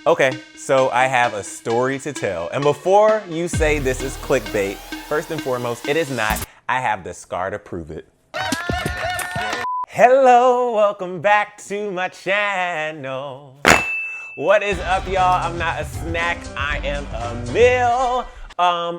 Okay, so I have a story to tell. And before you say this is clickbait, first and foremost, it is not. I have the scar to prove it. Hello, welcome back to my channel. What is up, y'all? I'm not a snack, I am Emile.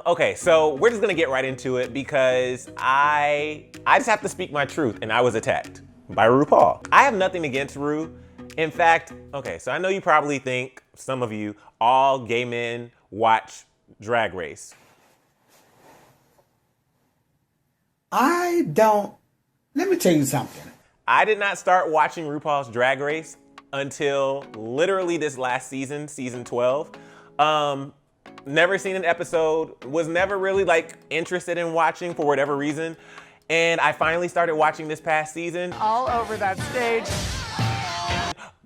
Okay, so we're just gonna get right into it because I just have to speak my truth, and I was attacked by RuPaul. I have nothing against Ru. In fact, okay, so I know you probably think, some of you, all gay men watch Drag Race. I don't. Let me tell you something. I did not start watching RuPaul's Drag Race until literally this last season, season 12. Never seen an episode, was never really like interested in watching for whatever reason. And I finally started watching this past season. All over that stage.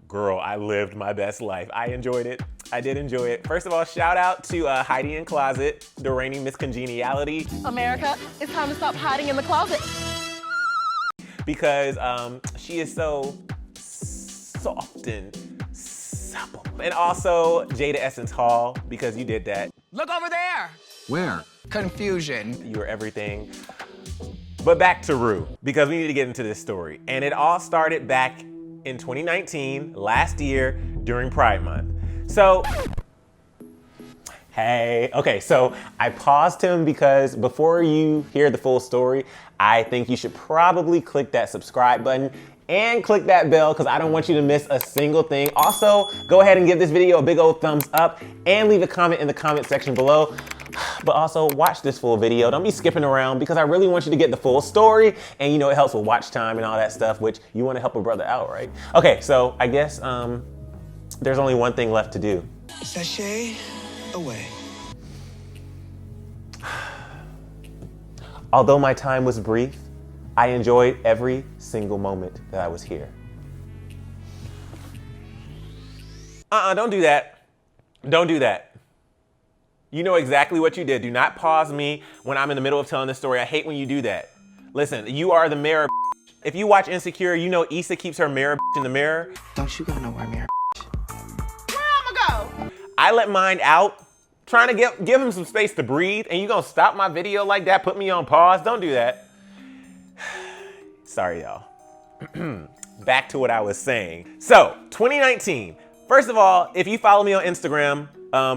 Girl, I lived my best life. I enjoyed it. I did enjoy it. First of all, shout out to Heidi in Closet, the reigning Miss Congeniality. America, it's time to stop hiding in the closet. Because she is so soft and supple. And also Jada Essence Hall, because you did that. Look over there. Where? Confusion. You were everything. But back to Ru, because we need to get into this story. And it all started back in 2019, last year, during Pride Month. So, hey, okay, so I paused him because before you hear the full story, I think you should probably click that subscribe button and click that bell because I don't want you to miss a single thing. Also, go ahead and give this video a big old thumbs up and leave a comment in the comment section below. But also watch this full video. Don't be skipping around because I really want you to get the full story. And you know, it helps with watch time and all that stuff, which you want to help a brother out, right? Okay, so I guess there's only one thing left to do. Sashay away. Although my time was brief, I enjoyed every single moment that I was here. Don't do that. Don't do that. You know exactly what you did. Do not pause me when I'm in the middle of telling this story. I hate when you do that. Listen, you are the mirror. If you watch Insecure, you know Issa keeps her mirror in the mirror. Don't you go nowhere, mirror. Where I'ma go? I let mine out, trying to give him some space to breathe, and you gonna stop my video like that, put me on pause? Don't do that. Sorry, y'all. Back to what I was saying. So, 2019. First of all, if you follow me on Instagram,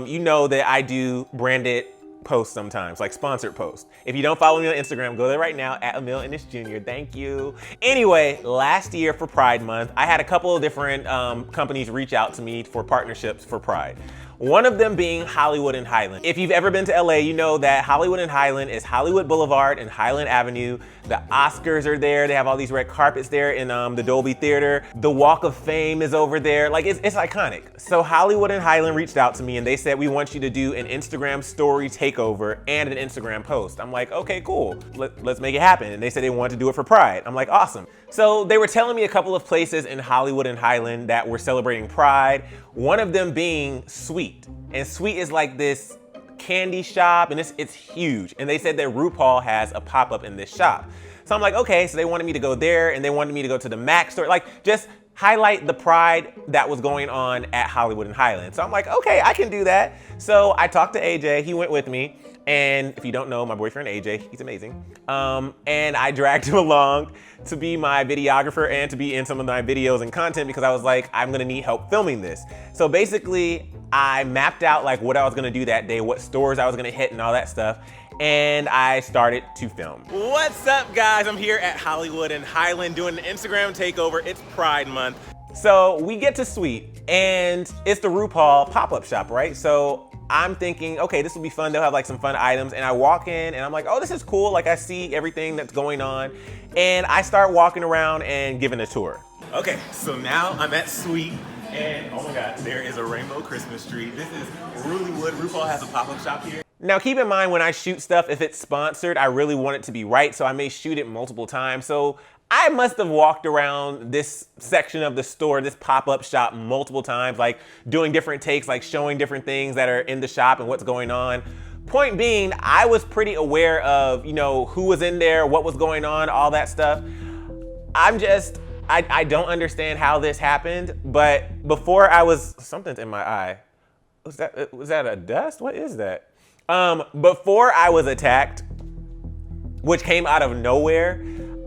you know that I do branded posts sometimes, like sponsored posts. If you don't follow me on Instagram, go there right now, at Emile Ennis Jr. Thank you. Anyway, last year for Pride Month, I had a couple of different companies reach out to me for partnerships for Pride. One of them being Hollywood and Highland. If you've ever been to LA, you know that Hollywood and Highland is Hollywood Boulevard and Highland Avenue. The Oscars are there. They have all these red carpets there in the Dolby Theater. The Walk of Fame is over there. Like, it's iconic. So Hollywood and Highland reached out to me and they said, we want you to do an Instagram story takeover and an Instagram post. I'm like, okay, cool. Let's make it happen. And they said they wanted to do it for Pride. I'm like, awesome. So they were telling me a couple of places in Hollywood and Highland that were celebrating Pride. One of them being Sweet. And Sweet is like this candy shop and it's huge. And they said that RuPaul has a pop-up in this shop. So I'm like, okay, so they wanted me to go there and they wanted me to go to the Mac store. Like, just highlight the Pride that was going on at Hollywood and Highland. So I'm like, okay, I can do that. So I talked to AJ, he went with me. And if you don't know, my boyfriend AJ, he's amazing. And I dragged him along to be my videographer and to be in some of my videos and content because I was like, I'm gonna need help filming this. So basically, I mapped out like what I was gonna do that day, what stores I was gonna hit and all that stuff. And I started to film. What's up, guys? I'm here at Hollywood and Highland doing an Instagram takeover. It's Pride Month. So we get to Sweet and it's the RuPaul pop-up shop, right? So I'm thinking, okay, this will be fun. They'll have like some fun items. And I walk in and I'm like, oh, this is cool. Like I see everything that's going on. And I start walking around and giving a tour. Okay, so now I'm at Sweet. And oh my God, there is a rainbow Christmas tree. This is Rulywood. RuPaul has a pop-up shop here. Now keep in mind when I shoot stuff, if it's sponsored, I really want it to be right. So I may shoot it multiple times. So I must have walked around this section of the store, this pop-up shop multiple times, like doing different takes, like showing different things that are in the shop and what's going on. Point being, I was pretty aware of, you know, who was in there, what was going on, all that stuff. I don't understand how this happened, but before something's in my eye. was that a dust? What is that? Before I was attacked, which came out of nowhere,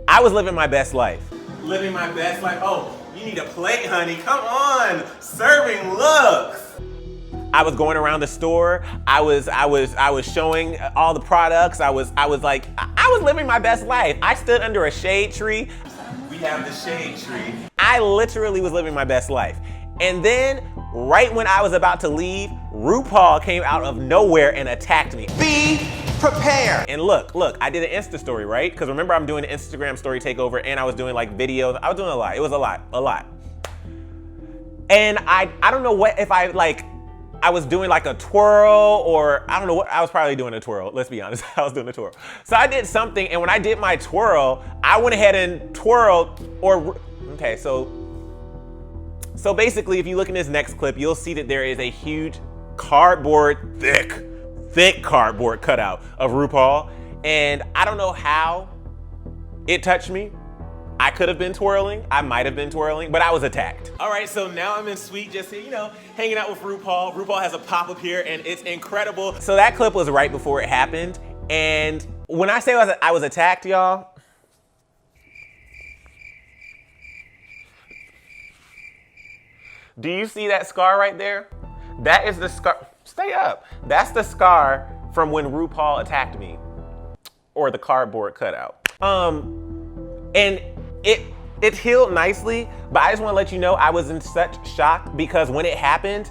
I was living my best life. Living my best life. Oh, you need a plate, honey. Come on, serving looks. I was going around the store. I was showing all the products. I was living my best life. I stood under a shade tree. We have the shade tree. I literally was living my best life. And then, right when I was about to leave, RuPaul came out of nowhere and attacked me. Be prepared. And look, I did an Insta story, right? Because remember, I'm doing an Instagram story takeover, and I was doing like videos. I was doing a lot. It was a lot. And I don't know what, if I was doing like a twirl, or I don't know what, I was probably doing a twirl. Let's be honest, I was doing a twirl. So I did something, and when I did my twirl, I went ahead and twirled, okay, so basically, if you look in this next clip, you'll see that there is a huge cardboard, thick cardboard cutout of RuPaul. And I don't know how it touched me. I could have been twirling, I might have been twirling, but I was attacked. All right, so now I'm in suite just here, hanging out with RuPaul. RuPaul has a pop-up here and it's incredible. So that clip was right before it happened. And when I say I was attacked, y'all, do you see that scar right there? That is the scar, stay up. That's the scar from when RuPaul attacked me, or the cardboard cutout. And it healed nicely, but I just wanna let you know I was in such shock because when it happened,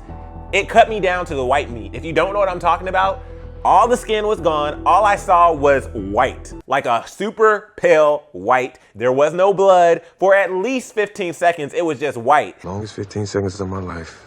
it cut me down to the white meat. If you don't know what I'm talking about, all the skin was gone. All I saw was white, like a super pale white. There was no blood. For at least 15 seconds, it was just white. Longest 15 seconds of my life.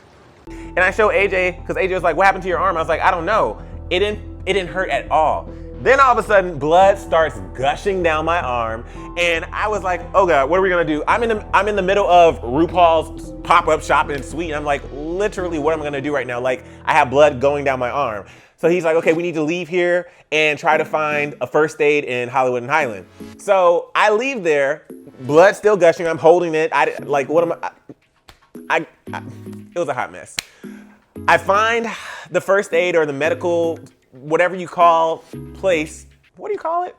And I showed AJ, because AJ was like, what happened to your arm? I was like, I don't know. It didn't hurt at all. Then all of a sudden, blood starts gushing down my arm, and I was like, oh God, what are we gonna do? I'm in the middle of RuPaul's pop-up shop and suite, and I'm like, literally, what am I gonna do right now? Like, I have blood going down my arm. So he's like, okay, we need to leave here and try to find a first aid in Hollywood and Highland. So I leave there, blood still gushing, I'm holding it. It was a hot mess. I find the first aid or the medical, whatever you call place, what do you call it?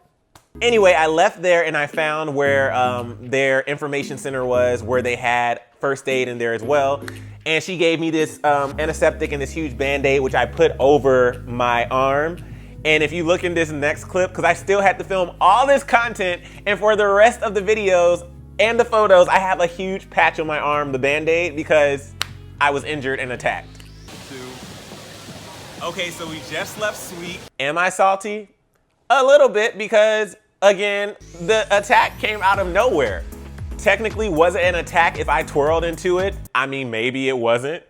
Anyway, I left there and I found where their information center was, where they had first aid in there as well. And she gave me this antiseptic and this huge Band-Aid, which I put over my arm. And if you look in this next clip, because I still had to film all this content, and for the rest of the videos and the photos, I have a huge patch on my arm, the Band-Aid, because I was injured and attacked. Okay, so we just left suite. Am I salty? A little bit, because again, the attack came out of nowhere. Technically, was it an attack if I twirled into it? I mean, maybe it wasn't.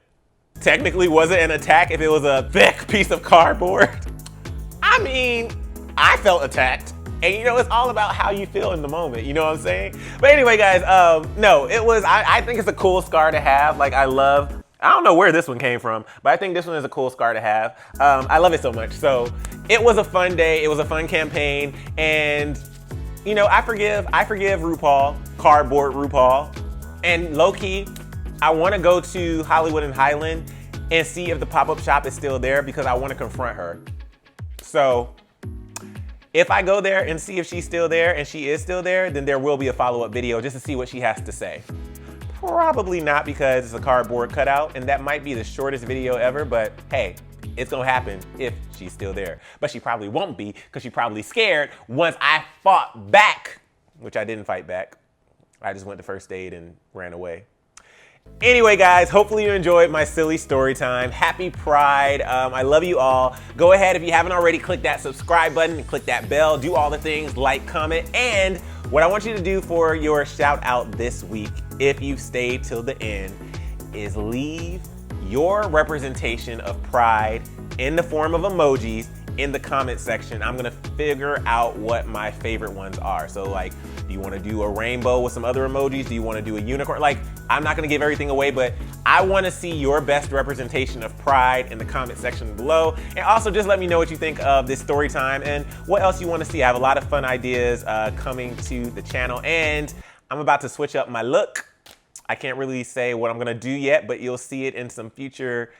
Technically, was it an attack if it was a thick piece of cardboard? I mean, I felt attacked. And it's all about how you feel in the moment, you know what I'm saying? But anyway, guys, no, it was, I think it's a cool scar to have. Like, I don't know where this one came from, but I think this one is a cool scar to have. I love it so much. So it was a fun day. It was a fun campaign. And I forgive RuPaul, cardboard RuPaul. And low-key, I want to go to Hollywood and Highland and see if the pop-up shop is still there, because I want to confront her. So if I go there and see if she's still there, and she is still there, then there will be a follow-up video just to see what she has to say. Probably not, because it's a cardboard cutout, and that might be the shortest video ever, but hey, it's gonna happen if she's still there. But she probably won't be, because she's probably scared once I fought back, which I didn't fight back. I just went to first aid and ran away. Anyway, guys, hopefully you enjoyed my silly story time. Happy Pride. I love you all. Go ahead, if you haven't already, click that subscribe button, click that bell, do all the things, like, comment, and what I want you to do for your shout out this week, if you stayed till the end, is leave your representation of Pride in the form of emojis in the comment section. I'm gonna figure out what my favorite ones are. So like, do you wanna do a rainbow with some other emojis? Do you wanna do a unicorn? Like, I'm not gonna give everything away, but I wanna see your best representation of Pride in the comment section below. And also just let me know what you think of this story time and what else you wanna see. I have a lot of fun ideas coming to the channel, and I'm about to switch up my look. I can't really say what I'm gonna do yet, but you'll see it in some future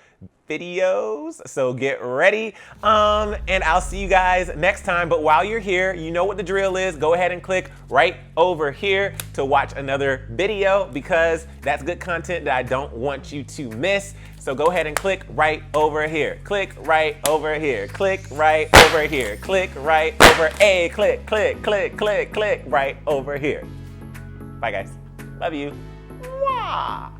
videos. So get ready. And I'll see you guys next time. But while you're here, you know what the drill is. Go ahead and click right over here to watch another video because that's good content that I don't want you to miss. So go ahead and click right over here. Click right over here. Click right over here. Click right over. Click right over here. Bye guys. Love you. Mwah.